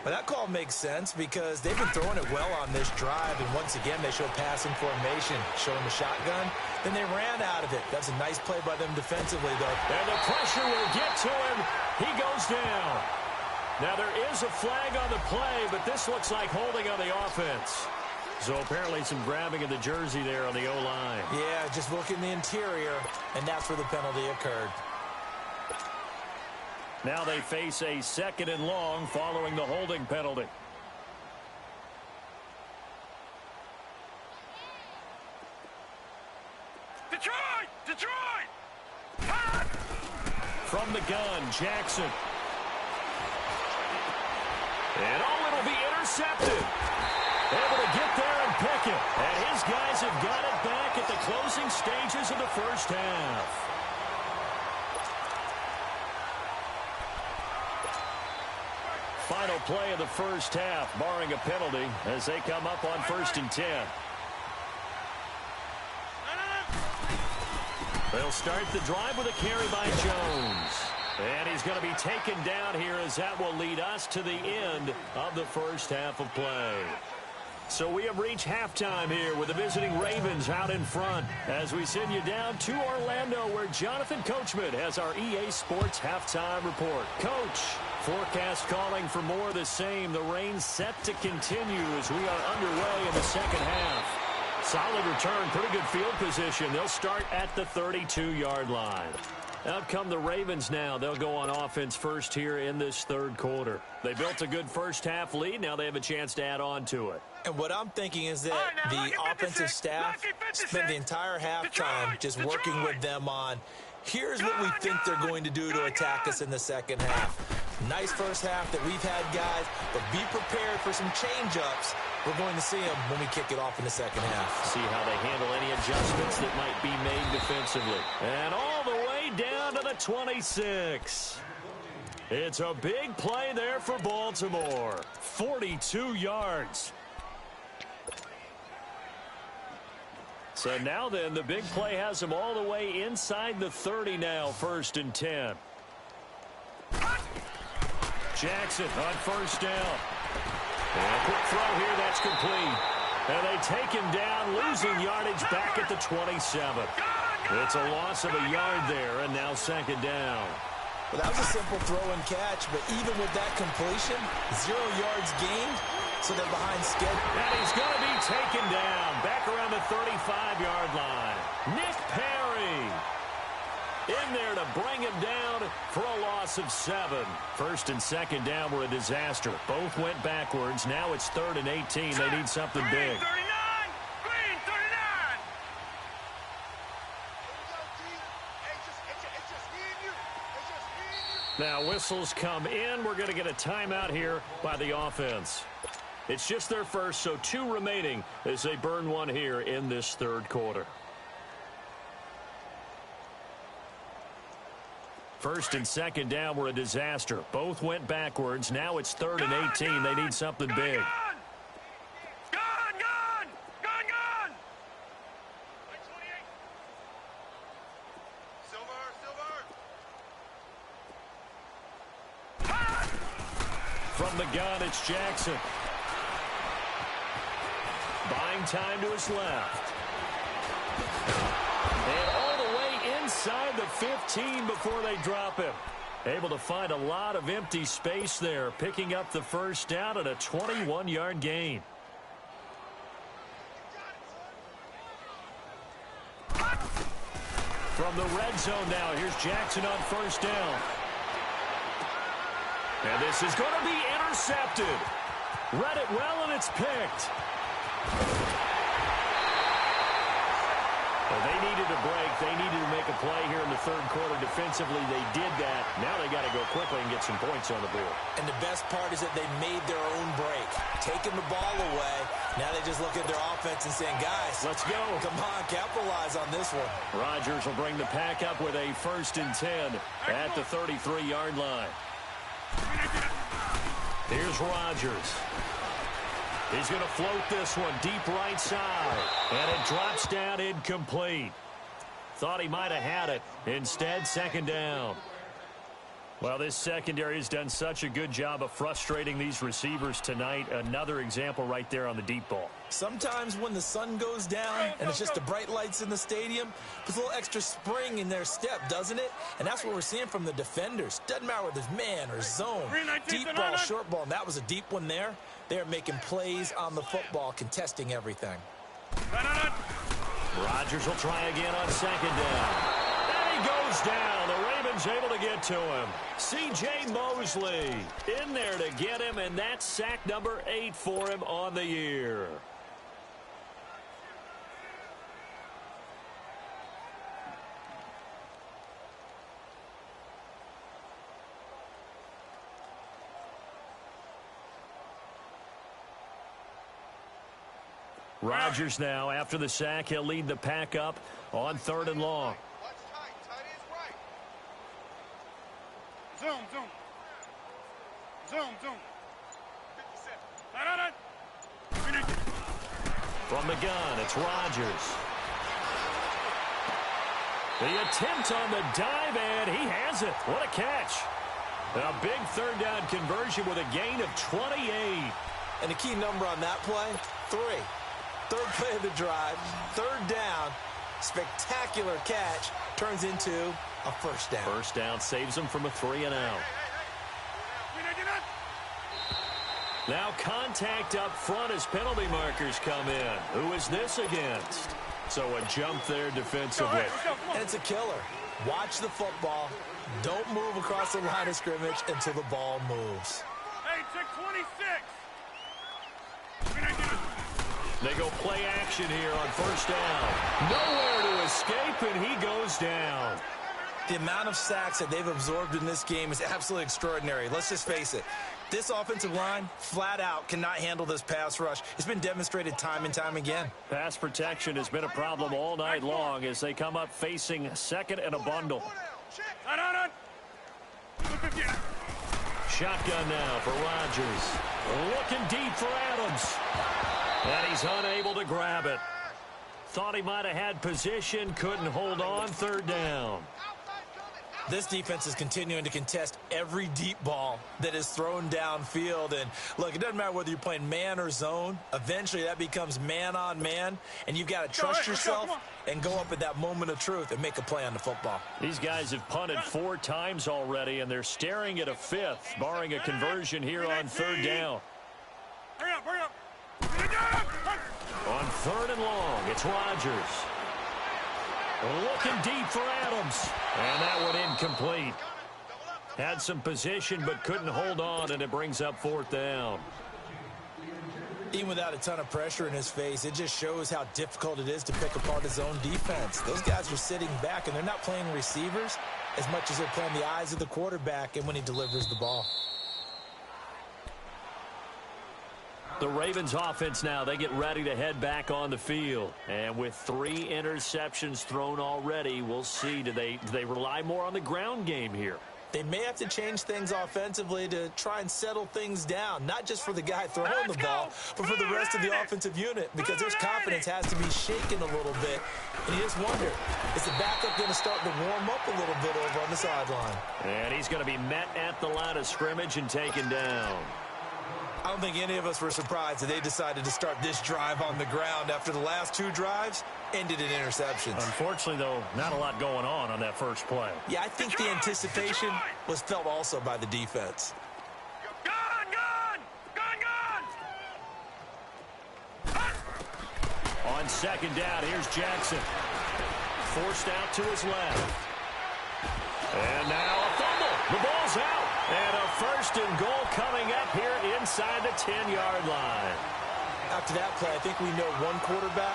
S5: Well, that call makes sense because they've been throwing it well on this drive, and once again, they show passing formation, showing the shotgun. Then they ran out of it. That's a nice play by them defensively, though.
S3: And the pressure will get to him. He goes down. Now, there is a flag on the play, but this looks like holding on the offense. So apparently some grabbing of the jersey there on the O-line.
S5: Yeah, just look in the interior, and that's where the penalty occurred.
S3: Now they face a 2nd and long following the holding penalty.
S4: Detroit! Detroit!
S3: From the gun, Jackson. And it'll be intercepted. Able to get there and pick it. And his guys have got it back at the closing stages of the 1st half. Final play of the 1st half, barring a penalty, as they come up on 1st and 10. They'll start the drive with a carry by Jones. And he's going to be taken down here, as that will lead us to the end of the 1st half of play. So we have reached halftime here with the visiting Ravens out in front as we send you down to Orlando, where Jonathan Coachman has our EA Sports halftime report. Coach, forecast calling for more of the same. The rain set to continue as we are underway in the 2nd half. Solid return, pretty good field position. They'll start at the 32-yard line. Out come the Ravens now. They'll go on offense first here in this 3rd quarter. They built a good 1st half lead. Now they have a chance to add on to it.
S5: And what I'm thinking is that the offensive staff spent the entire halftime just working with them on, here's what we think they're going to do to attack us in the 2nd half. Nice 1st half that we've had, guys, but be prepared for some change-ups. We're going to see them when we kick it off in the 2nd half.
S3: See how they handle any adjustments that might be made defensively. And all the way down to the 26. It's a big play there for Baltimore. 42 yards. So now then, the big play has them all the way inside the 30 now, 1st and 10. Jackson on 1st down. And a quick throw here, that's complete. And they take him down, losing yardage back at the 27. It's a loss of a yard there, and now 2nd down.
S5: Well, that was a simple throw and catch, but even with that completion, 0 yards gained, so they're behind schedule.
S3: And he's going to be taken down, back around the 35-yard line. Nick Perry in there to bring him down for a loss of 7. 1st and 2nd down were a disaster. Both went backwards. Now it's 3rd and 18. They need something big. Now whistles come in. We're going to get a timeout here by the offense. It's just their first, so 2 remaining as they burn one here in this 3rd quarter. First and second down were a disaster. Both went backwards. Now it's 3rd and 18. They need something big. From the gun, it's Jackson. Buying time to his left. And all the way inside the 15 before they drop him. Able to find a lot of empty space there, picking up the first down at a 21-yard gain. From the red zone now, here's Jackson on first down. And this is going to be intercepted. Read it well, and it's picked. Well, they needed a break. They needed to make a play here in the third quarter. Defensively, they did that. Now they got to go quickly and get some points on the board.
S5: And the best part is that they made their own break. Taking the ball away. Now they just look at their offense and saying, guys, let's go. Come on, capitalize on this one.
S3: Rodgers will bring the pack up with a 1st and 10 at the 33-yard line. Here's Rodgers. He's going to float this one deep right side. And it drops down incomplete. Thought he might have had it. Instead, 2nd down. Well, this secondary has done such a good job of frustrating these receivers tonight. Another example right there on the deep ball.
S5: Sometimes when the sun goes down and it's just the bright lights in the stadium, there's a little extra spring in their step, doesn't it? And that's what we're seeing from the defenders. Doesn't matter whether it's man or zone, deep ball, short ball, and that was a deep one there. They're making plays on the football, contesting everything.
S3: Rodgers will try again on 2nd down. And he goes down. The Ravens able to get to him. C.J. Mosley in there to get him, and that's sack number 8 for him on the year. Rodgers now, after the sack, he'll lead the pack up on 3rd and long.
S4: Zoom.
S3: From the gun, it's Rodgers. The attempt on the dive, and he has it. What a catch. A big 3rd down conversion with a gain of 28.
S5: And the key number on that play, 3. 3rd play of the drive, 3rd down, spectacular catch, turns into a 1st down.
S3: 1st down saves them from a 3-and-out. Now contact up front as penalty markers come in. Who is this against? So a jump there defensively.
S5: And it's a killer. Watch the football. Don't move across the line of scrimmage until the ball moves.
S4: Hey, check 26.
S3: They go play action here on 1st down. Nowhere to escape, and he goes down.
S5: The amount of sacks that they've absorbed in this game is absolutely extraordinary. Let's just face it. This offensive line, flat out, cannot handle this pass rush. It's been demonstrated time and time again.
S3: Pass protection has been a problem all night long as they come up facing 2nd and a bundle. Shotgun now for Rodgers. Looking deep for Adams. And he's unable to grab it. Thought he might have had position, couldn't hold on, 3rd down.
S5: This defense is continuing to contest every deep ball that is thrown downfield. And look, it doesn't matter whether you're playing man or zone. Eventually that becomes man on man, and you've got to trust yourself and go up at that moment of truth and make a play on the football.
S3: These guys have punted 4 times already, and they're staring at a 5th, barring a conversion here on 3rd down.
S4: Hurry up.
S3: On 3rd and long, it's Rodgers. Looking deep for Adams. And that one incomplete. Had some position but couldn't hold on, and it brings up 4th down.
S5: Even without a ton of pressure in his face, it just shows how difficult it is to pick apart his own defense. Those guys are sitting back, and they're not playing receivers as much as they're playing the eyes of the quarterback and when he delivers the ball.
S3: The Ravens offense now, they get ready to head back on the field. And with 3 interceptions thrown already, we'll see, do they rely more on the ground game here?
S5: They may have to change things offensively to try and settle things down, not just for the guy throwing the ball, but for the rest of the offensive unit, because their confidence has to be shaken a little bit. And you just wonder, is the backup going to start to warm up a little bit over on the sideline?
S3: And he's going to be met at the line of scrimmage and taken down.
S5: I don't think any of us were surprised that they decided to start this drive on the ground after the last 2 drives ended in interceptions.
S3: Unfortunately, though, not a lot going on that first play.
S5: Yeah, I think the anticipation was felt also by the defense.
S3: On second down, here's Jackson. Forced out to his left. And now a fumble. The ball's out. And a 1st and goal coming up here inside the 10-yard line.
S5: After that play, I think we know one quarterback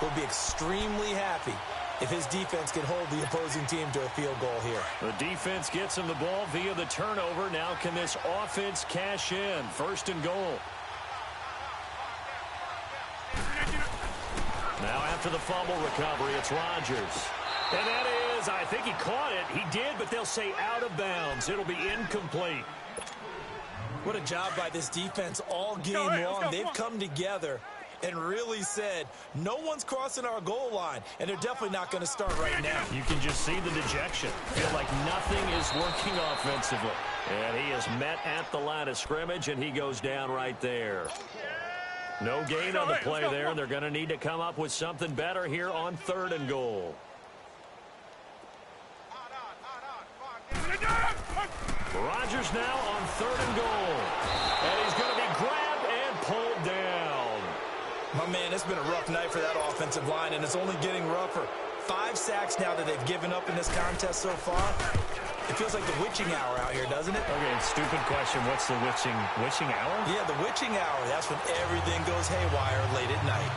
S5: will be extremely happy if his defense can hold the opposing team to a field goal here.
S3: The defense gets him the ball via the turnover. Now can this offense cash in? 1st and goal. Now after the fumble recovery, it's Rodgers. And that is, I think he caught it. He did, but they'll say out of bounds. It'll be incomplete.
S5: What a job by this defense all game long. They've come together and really said, no one's crossing our goal line, and they're definitely not going to start right now.
S3: You can just see the dejection. Feel like nothing is working offensively. And he is met at the line of scrimmage, and he goes down right there. No gain on the play there, and they're going to need to come up with something better here on 3rd and goal. Rodgers now on 3rd and goal. And he's going to be grabbed and pulled down.
S5: My man, it's been a rough night for that offensive line, and it's only getting rougher. 5 sacks now that they've given up in this contest so far. It feels like the witching hour out here, doesn't it?
S3: Okay, stupid question. What's the witching hour?
S5: Yeah, the witching hour. That's when everything goes haywire late at night.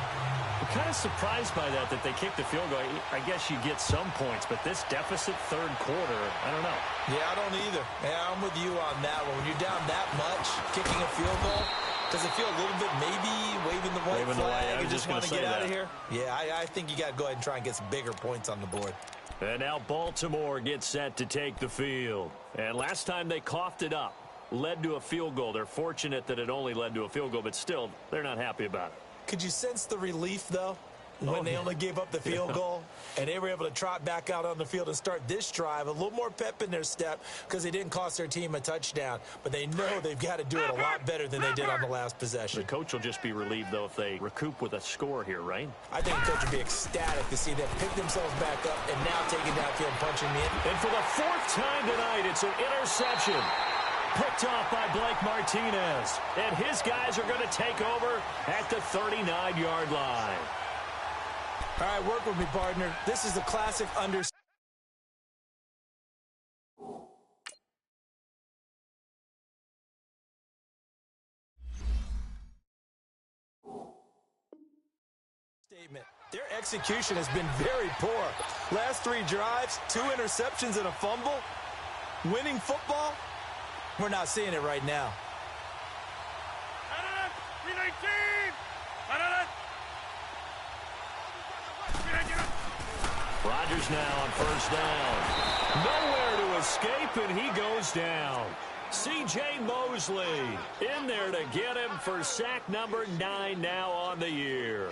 S3: I'm kind of surprised by that they kicked the field goal. I guess you get some points, but this deficit 3rd quarter, I don't know.
S5: Yeah, I don't either. Yeah, I'm with you on that one. When you're down that much, kicking a field goal, does it feel a little bit maybe waving the white flag and just want to get out of here? Yeah, I think you got to go ahead and try and get some bigger points on the board.
S3: And now Baltimore gets set to take the field. And last time they coughed it up, led to a field goal. They're fortunate that it only led to a field goal, but still, they're not happy about it.
S5: Could you sense the relief, though, when they only gave up the field goal and they were able to trot back out on the field and start this drive? A little more pep in their step because they didn't cost their team a touchdown, but they know they've got to do it a lot better than they did on the last possession.
S3: The coach will just be relieved, though, if they recoup with a score here, right?
S5: I think the coach would be ecstatic to see them pick themselves back up and now take it downfield and punching in.
S3: And for the 4th time tonight, it's an interception. Picked off by Blake Martinez. And his guys are going to take over at the 39-yard line.
S5: All right, work with me, partner. This is the classic understatement. Their execution has been very poor. Last 3 drives, 2 interceptions and a fumble. Winning football? We're not seeing it right now.
S3: Rodgers now on 1st down. Nowhere to escape, and he goes down. C.J. Mosley in there to get him for sack number 9 now on the year.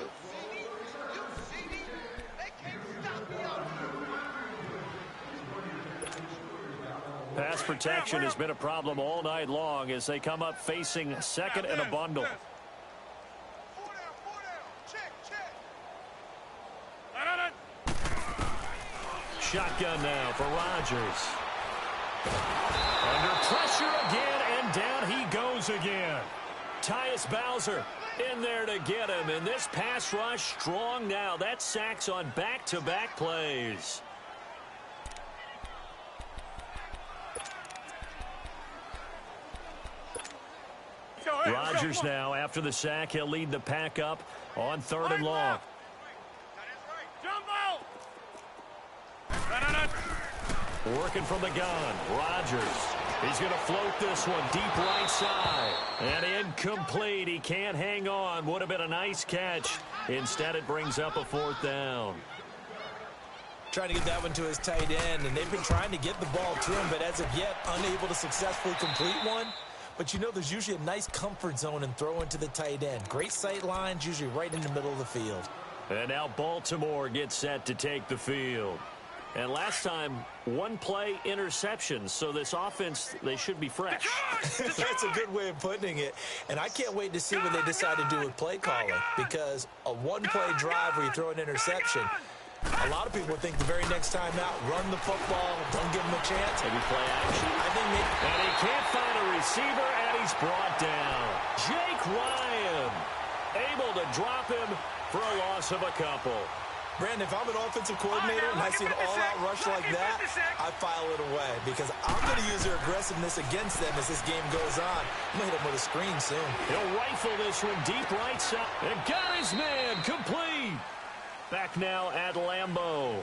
S3: Pass protection has been a problem all night long as they come up facing 2nd and a bundle. Shotgun now for Rodgers. Under pressure again, and down he goes again. Tyus Bowser in there to get him, and this pass rush strong now. That's sacks on back-to-back plays. Rodgers now, after the sack, he'll lead the pack up on 3rd and long. Working from the gun, Rodgers. He's going to float this one deep right side. And incomplete. He can't hang on. Would have been a nice catch. Instead, it brings up a 4th down.
S5: Trying to get that one to his tight end, and they've been trying to get the ball to him, but as of yet, unable to successfully complete one. But you know there's usually a nice comfort zone in throwing to the tight end. Great sight lines, usually right in the middle of the field.
S3: And now Baltimore gets set to take the field. And last time, 1 play interceptions, so this offense, they should be fresh.
S5: That's a good way of putting it. And I can't wait to see what they decide to do with play calling, because a 1-play drive where you throw an interception, a lot of people think the very next time out, run the football, don't give him a chance.
S3: Maybe play action.
S5: I think maybe.
S3: And he can't find a receiver, and he's brought down. Jake Ryan able to drop him for a loss of a couple.
S5: Brandon, if I'm an offensive coordinator and I see an all-out rush like that, I file it away because I'm going to use their aggressiveness against them as this game goes on. I'm going to hit them with a screen soon.
S3: He'll rifle this one deep right side. And got his man complete. Back now at Lambeau.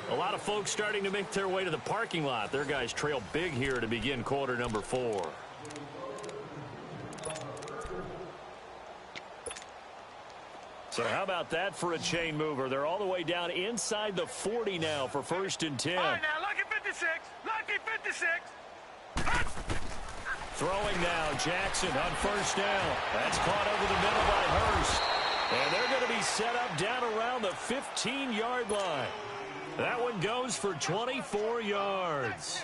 S3: A lot of folks starting to make their way to the parking lot. Their guys trail big here to begin quarter number 4. So how about that for a chain mover? They're all the way down inside the 40 now for 1st and 10.
S4: All right, now, lucky 56. Lucky 56.
S3: Throwing now, Jackson on 1st down. That's caught over the middle by Hurst. And they're going to be set up down around the 15-yard line. That one goes for 24 yards.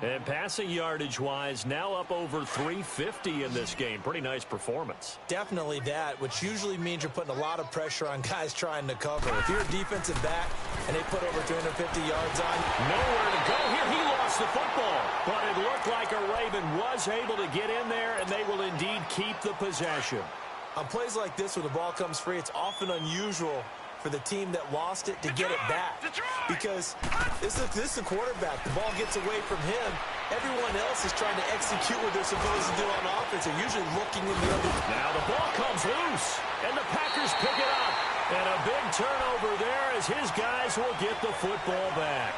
S3: And passing yardage-wise, now up over 350 in this game. Pretty nice performance.
S5: Definitely that, which usually means you're putting a lot of pressure on guys trying to cover. If you're a defensive back and they put over 350 yards on,
S3: nowhere to go here. He lost the football. But it looked like a Raven was able to get in there, and they will indeed keep the possession.
S5: On plays like this where the ball comes free, it's often unusual for the team that lost it to get it back. Because this is the quarterback. The ball gets away from him. Everyone else is trying to execute what they're supposed to do on offense. They're usually looking in the other.
S3: Now the ball comes loose, and the Packers pick it up. And a big turnover there as his guys will get the football back.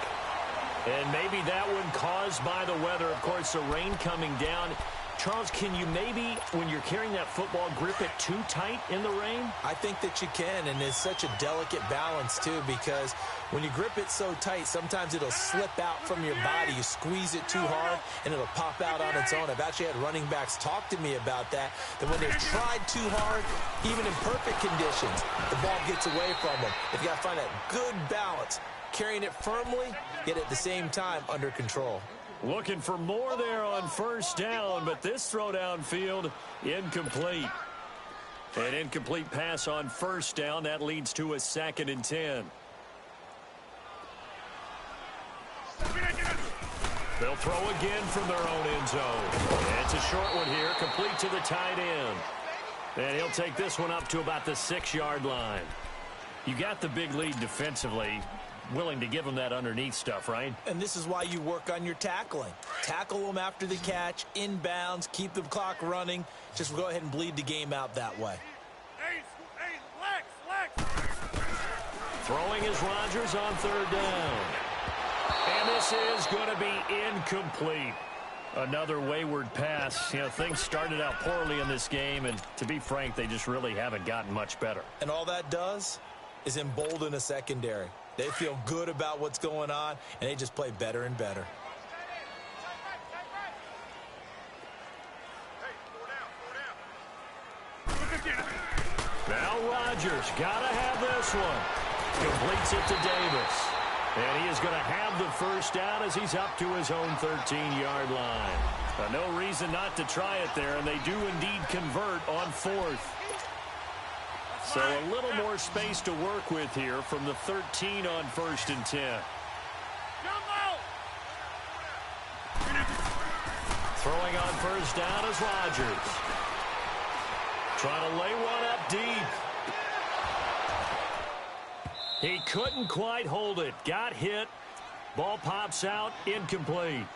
S3: And maybe that one caused by the weather. Of course, the rain coming down. Charles, can you maybe, when you're carrying that football, grip it too tight in the rain?
S5: I think that you can, and it's such a delicate balance, too, because when you grip it so tight, sometimes it'll slip out from your body. You squeeze it too hard, and it'll pop out on its own. I've actually had running backs talk to me about that when they've tried too hard, even in perfect conditions, the ball gets away from them. They've got to find that good balance, carrying it firmly, yet at the same time under control.
S3: Looking for more there on 1st down, but this throw downfield incomplete. An incomplete pass on 1st down. That leads to a 2nd and 10. They'll throw again from their own end zone. And it's a short one here, complete to the tight end. And he'll take this one up to about the 6-yard line. You got the big lead defensively. Willing to give them that underneath stuff, right?
S5: And this is why you work on your tackling. Tackle them after the catch, inbounds, keep the clock running. Just go ahead and bleed the game out that way.
S3: Throwing is Rodgers on 3rd down. And this is going to be incomplete. Another wayward pass. You know, things started out poorly in this game, and to be frank, they just really haven't gotten much better.
S5: And all that does is embolden a secondary. They feel good about what's going on, and they just play better and better.
S3: Now Rodgers got to have this one. Completes it to Davis. And he is going to have the 1st down as he's up to his own 13-yard line. No reason not to try it there, and they do indeed convert on 4th. So a little more space to work with here from the 13 on 1st and 10. Throwing on 1st down is Rodgers. Trying to lay one up deep. He couldn't quite hold it. Got hit. Ball pops out. Incomplete.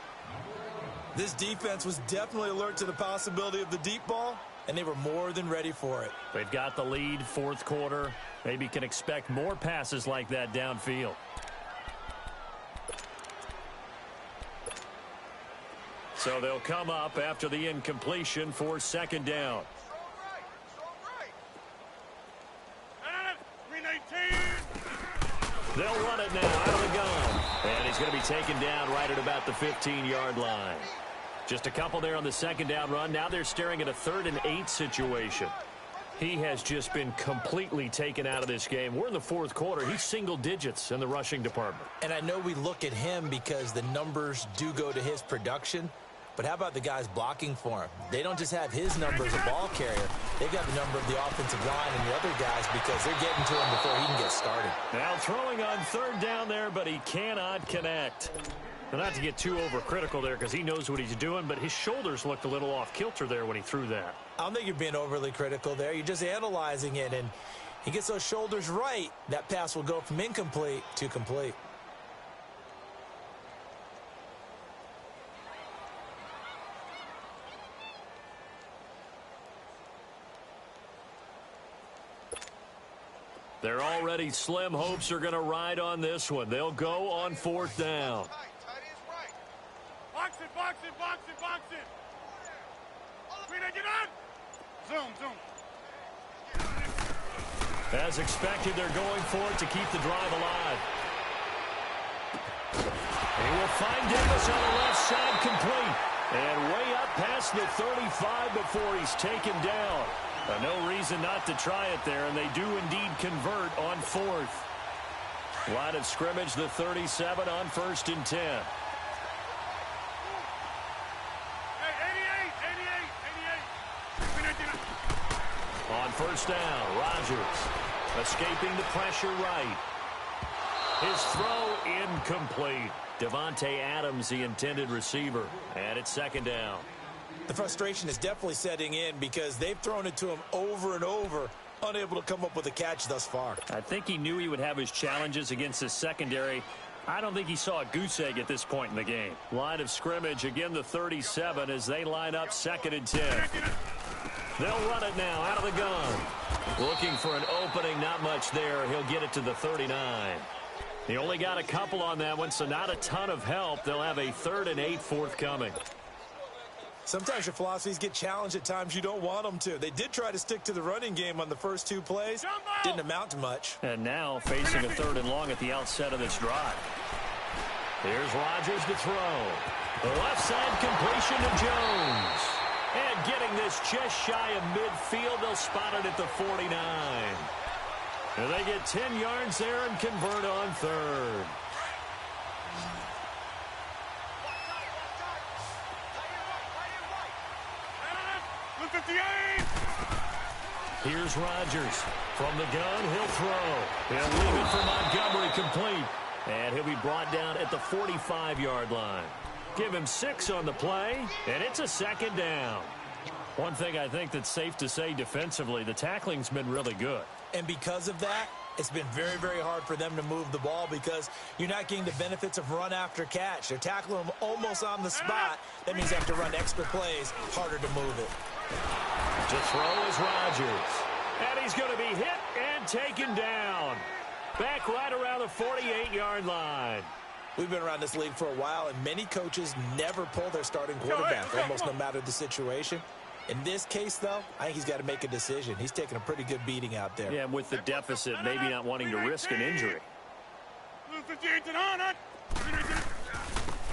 S5: This defense was definitely alert to the possibility of the deep ball, and they were more than ready for it.
S3: They've got the lead, 4th quarter. Maybe can expect more passes like that downfield. So they'll come up after the incompletion for second down. They'll run it now out of the gun. And he's going to be taken down right at about the 15-yard line. Just a couple there on the second down run. Now they're staring at a 3rd and 8 situation. He has just been completely taken out of this game. We're in the 4th quarter. He's single digits in the rushing department.
S5: And I know we look at him because the numbers do go to his production. But how about the guys blocking for him? They don't just have his number as a ball carrier. They've got the number of the offensive line and the other guys because they're getting to him before he can get started.
S3: Now throwing on 3rd down there, but he cannot connect. Now, not to get too overcritical there because he knows what he's doing, but his shoulders looked a little off kilter there when he threw that.
S5: I don't think you're being overly critical there. You're just analyzing it, and he gets those shoulders right. That pass will go from incomplete to complete.
S3: They're already slim hopes are going to ride on this one. They'll go on 4th down.
S4: Box it, box it, box it, box it. Get on. Zoom.
S3: As expected, they're going for it to keep the drive alive. He will find Davis on the left side complete. And way up past the 35 before he's taken down. No reason not to try it there, and they do indeed convert on 4th. Line of scrimmage, the 37 on 1st and 10. On 1st down, Rodgers escaping the pressure right. His throw incomplete. Devontae Adams, the intended receiver, and it's 2nd down.
S5: The frustration is definitely setting in because they've thrown it to him over and over, unable to come up with a catch thus far.
S3: I think he knew he would have his challenges against his secondary. I don't think he saw a goose egg at this point in the game. Line of scrimmage, again the 37 as they line up 2nd and 10. They'll run it now out of the gun. Looking for an opening, not much there. He'll get it to the 39. He only got a couple on that one, so not a ton of help. They'll have a 3rd and 8 forthcoming.
S5: Sometimes your philosophies get challenged at times you don't want them to. They did try to stick to the running game on the first 2 plays. Didn't amount to much.
S3: And now facing a 3rd and long at the outset of this drive. Here's Rodgers to throw. The left side completion to Jones. And getting this just shy of midfield, they'll spot it at the 49. And they get 10 yards there and convert on 3rd. Here's Rodgers. From the gun, he'll throw. He'll leave it for Montgomery complete. And he'll be brought down at the 45-yard line. Give him 6 on the play, and it's a 2nd down. One thing I think that's safe to say defensively, the tackling's been really good.
S5: And because of that, it's been very, very hard for them to move the ball because you're not getting the benefits of run after catch. They're tackling them almost on the spot. That means they have to run extra plays, harder to move it.
S3: To throw is Rodgers. And he's going to be hit and taken down. Back right around the 48-yard line.
S5: We've been around this league for a while, and many coaches never pull their starting quarterback, almost no matter the situation. In this case, though, I think he's got to make a decision. He's taking a pretty good beating out there.
S3: Yeah, with the deficit, maybe not wanting to risk an injury.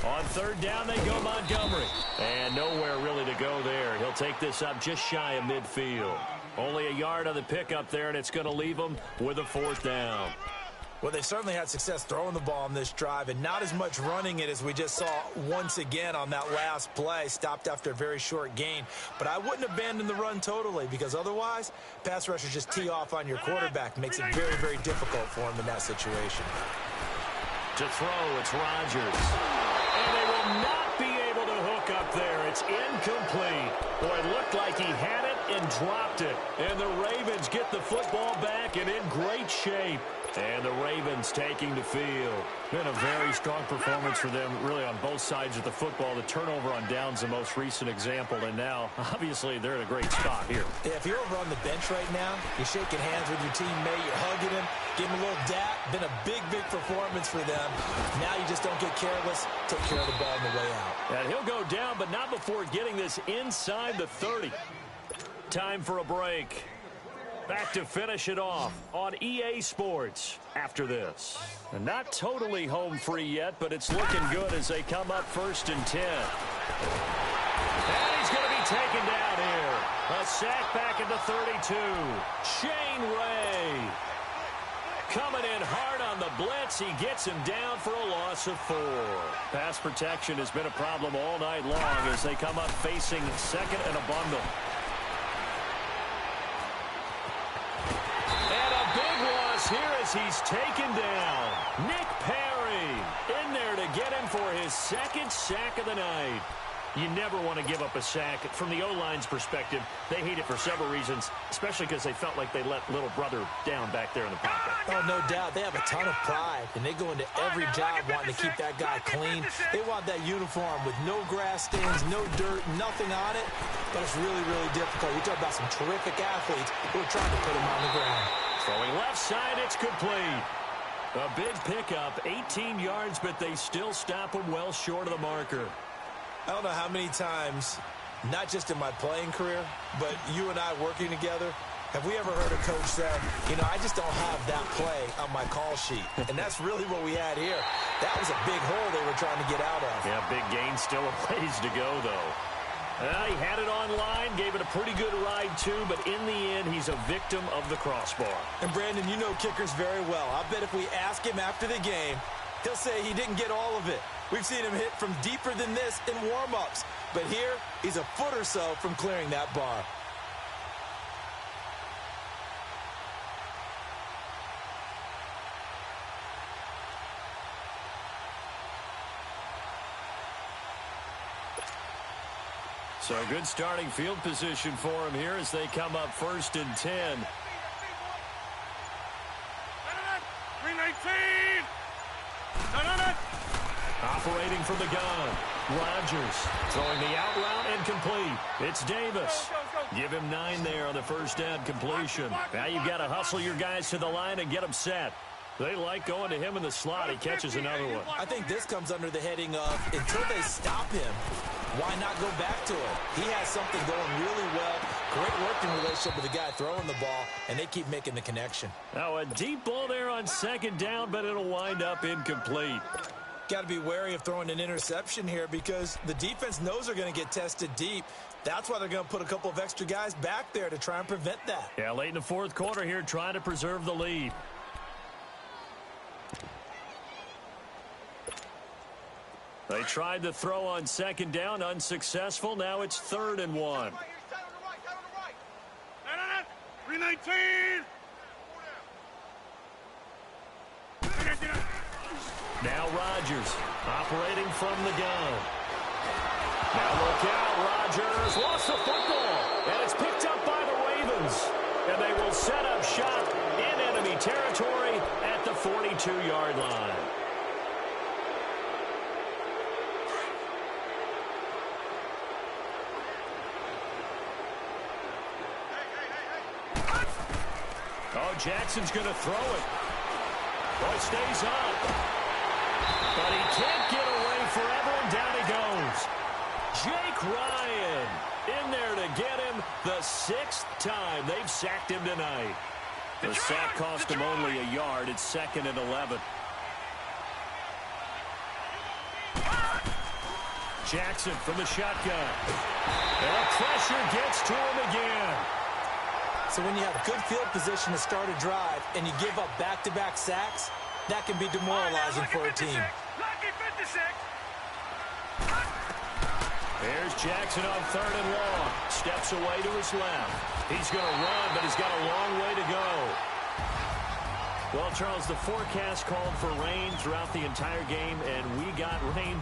S3: On 3rd down, they go Montgomery. And nowhere really to go there. He'll take this up just shy of midfield. Only a yard on the pickup there, and it's going to leave him with a 4th down.
S5: Well, they certainly had success throwing the ball on this drive and not as much running it as we just saw once again on that last play. Stopped after a very short gain. But I wouldn't abandon the run totally because otherwise, pass rushers just tee off on your quarterback. Makes it very, very difficult for him in that situation.
S3: To throw, it's Rodgers. And they will not be able to hook up there. It's incomplete. Boy, it looked like he had it, and dropped it. And the Ravens get the football back and in great shape. And the Ravens taking the field. Been a very strong performance for them, really, on both sides of the football. The turnover on downs, the most recent example. And now, obviously, they're in a great spot here.
S5: Yeah, if you're over on the bench right now, you're shaking hands with your teammate, you're hugging him, giving him a little dap. Been a big, big performance for them. Now you just don't get careless. Take care of the ball on the way out.
S3: And he'll go down, but not before getting this inside the 30. Time for a break. Back to finish it off on EA Sports after this. And not totally home free yet, but it's looking good as they come up 1st and 10. And he's going to be taken down here. A sack back at the 32. Shane Ray coming in hard on the blitz. He gets him down for a loss of 4. Pass protection has been a problem all night long as they come up facing second and a bundle. Here as he's taken down. Nick Perry in there to get him for his 2nd sack of the night. You never want to give up a sack. From the O-line's perspective, they hate it for several reasons, especially because they felt like they let little brother down back there in the pocket.
S5: Oh, no doubt. They have a ton of pride, and they go into every job wanting to keep that guy clean. They want that uniform with no grass stains, no dirt, nothing on it, but it's really, really difficult. You talk about some terrific athletes who are trying to put him on the ground.
S3: Throwing left side, it's complete. A big pickup, 18 yards, but they still stop him well short of the marker.
S5: I don't know how many times, not just in my playing career, but you and I working together, have we ever heard a coach say, you know, I just don't have that play on my call sheet. And that's really what we had here. That was a big hole they were trying to get out of.
S3: Yeah, big gain, still a ways to go, though. He had it online, gave it a pretty good ride, too, but in the end, he's a victim of the crossbar. And,
S5: Brandon, you know kickers very well. I bet if we ask him after the game, he'll say he didn't get all of it. We've seen him hit from deeper than this in warm-ups, but here, he's a foot or so from clearing that bar.
S3: So good starting field position for him here as they come up 1st and 10.
S4: 319.
S3: Operating from the gun. Rodgers throwing the out route and complete. It's Davis. Give him 9 there on the first down completion. Now you've got to hustle your guys to the line and get them set. They like going to him in the slot. He catches another one.
S5: I think this comes under the heading of until they stop him, why not go back to it? He has something going really well. Great working relationship with the guy throwing the ball, and they keep making the connection.
S3: Now a deep ball there on 2nd down, but it'll wind up incomplete.
S5: Got to be wary of throwing an interception here because the defense knows they're going to get tested deep. That's why they're going to put a couple of extra guys back there to try and prevent that.
S3: Yeah, late in the 4th quarter here, trying to preserve the lead. They tried to throw on 2nd down, unsuccessful. Now it's 3rd and 1.
S4: 319.
S3: Now Rodgers operating from the gun. Now look out, Rodgers lost the football, and it's picked up by the Ravens. And they will set up shop in enemy territory at the 42-yard line. Oh, Jackson's going to throw it. Boy, stays up. But he can't get away forever, and down he goes. Jake Ryan in there to get him the 6th time they've sacked him tonight. The sack cost him only a yard. It's 2nd and 11. Jackson from the shotgun. And the pressure gets to him again.
S5: So when you have good field position to start a drive and you give up back-to-back sacks, that can be demoralizing for a team.
S3: There's Jackson on 3rd and long. Steps away to his left. He's going to run, but he's got a long way to go. Well, Charles, the forecast called for rain throughout the entire game, and we got rain